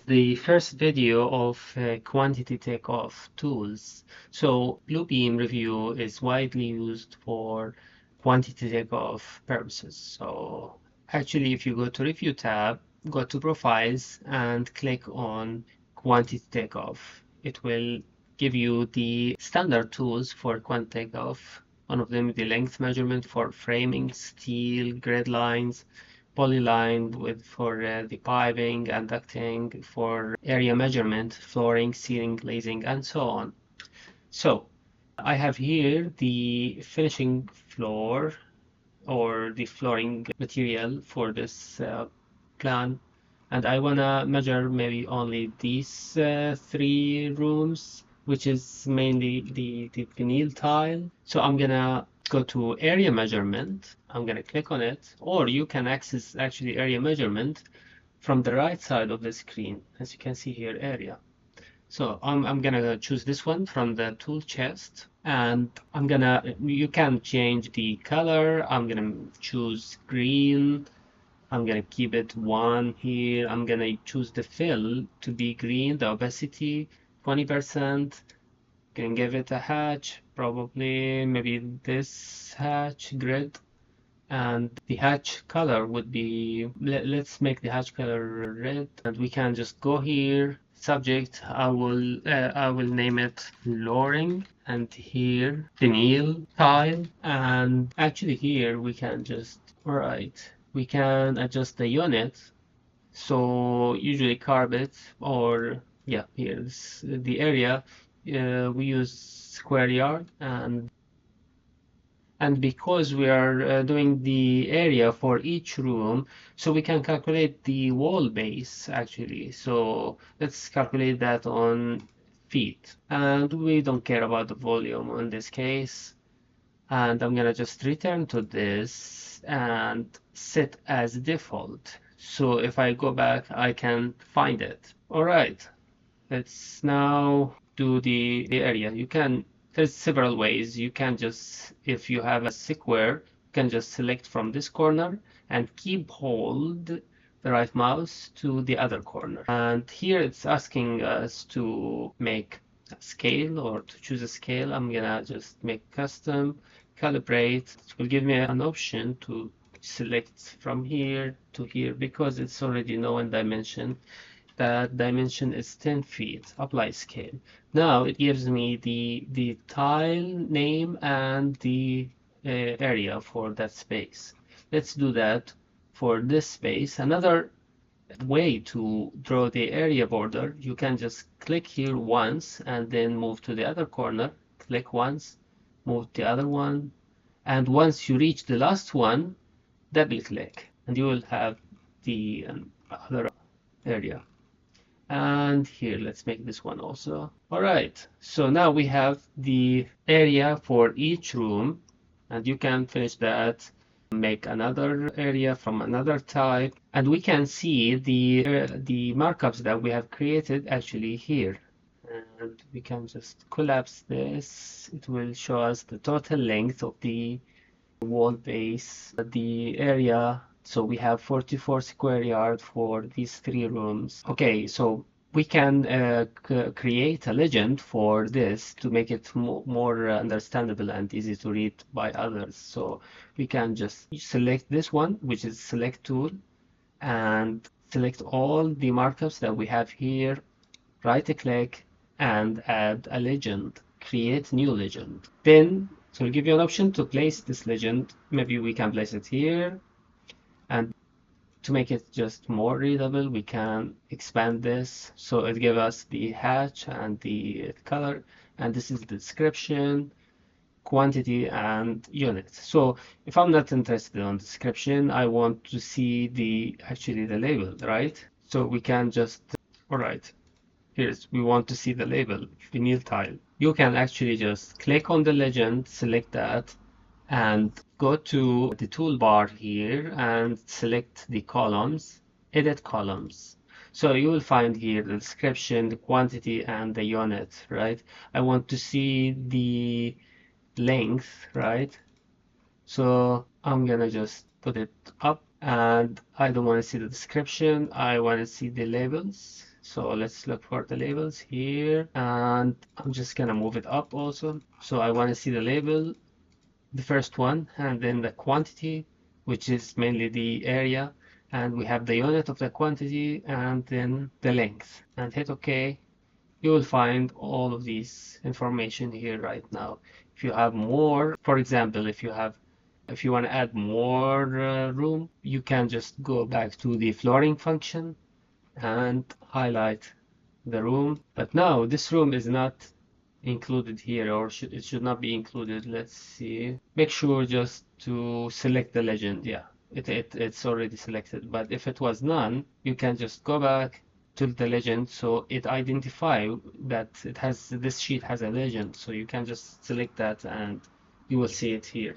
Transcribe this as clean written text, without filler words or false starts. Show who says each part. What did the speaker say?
Speaker 1: The first video of quantity takeoff tools. So Bluebeam review is widely used for quantity takeoff purposes. So actually, if you go to review tab, go to profiles and click on quantity takeoff, it will give you the standard tools for quantity takeoff. One of them, the length measurement for framing, steel, grid lines, polyline with for the piping and ducting, for area measurement, flooring, ceiling, glazing, and so on. So I have here the finishing floor or the flooring material for this plan, and I wanna measure maybe only these three rooms, which is mainly the vinyl tile. So I'm gonna go to area measurement. I'm gonna click on it, or you can access actually area measurement from the right side of the screen, as you can see here, area. So I'm gonna choose this one from the tool chest, and you can change the color. I'm gonna choose green. I'm gonna keep it 1 here. I'm gonna choose the fill to be green, the opacity 20%. Can give it a hatch, probably maybe this hatch grid. And the hatch color would be, let's make the hatch color red, and we can just go here, subject, I will name it flooring, and here vinyl tile, and actually here we can just, we can adjust the unit. So usually carpet, or yeah, here's the area, we use square yard, and because we are doing the area for each room, so we can calculate the wall base actually. So let's calculate that on feet, and we don't care about the volume in this case. And I'm gonna just return to this and set as default. So if I go back, I can find it. All right, let's now do the area. There's several ways. You can just, if you have a square, you can just select from this corner and hold the right mouse to the other corner. And here it's asking us to make a scale or to choose a scale. I'm gonna just make custom, calibrate. It will give me an option to select from here to here because it's already known dimension. That dimension is 10 feet. Apply scale. Now it gives me the tile name and the area for that space. Let's do that for this space. Another way to draw the area border, you can just click here once and then move to the other corner. Click once, move the other one, and once you reach the last one, double click, and you will have the other area. And here, let's make this one also. All right, so now we have the area for each room, and you can finish that, make another area from another type, and we can see the markups that we have created actually here. And we can just collapse this. It will show us the total length of the wall base, the area. So we have 44 square yard for these three rooms. Okay, so we can create a legend for this to make it more understandable and easy to read by others. So we can just select this one, which is select tool, and select all the markups that we have here, right click and add a legend, create new legend. Then so we'll give you an option to place this legend. Maybe we can place it here, and to make it just more readable, we can expand this. So it gives us the hatch and the color, and this is the description, quantity, and unit. So if I'm not interested in description, I want to see actually the label, right? So we can just, all right, we want to see the label, vinyl tile. You can actually just click on the legend, select that, and go to the toolbar here and select the columns, edit columns. So you will find here the description, the quantity, and the unit, right? I want to see the length, right? So I'm gonna just put it up, and I don't want to see the description. I want to see the labels. So let's look for the labels here, and I'm just gonna move it up also. So I want to see the label, the first one, and then the quantity, which is mainly the area, and we have the unit of the quantity, and then the length, and hit OK. You will find all of these information here right now. If you have more, for example, if you want to add more room, you can just go back to the flooring function and highlight the room. But now this room is not included here, or it should not be included. Let's see. Make sure just to select the legend. Yeah, it's already selected. But if it was none, you can just go back to the legend, so it identify that this sheet has a legend. So you can just select that and you will see it here.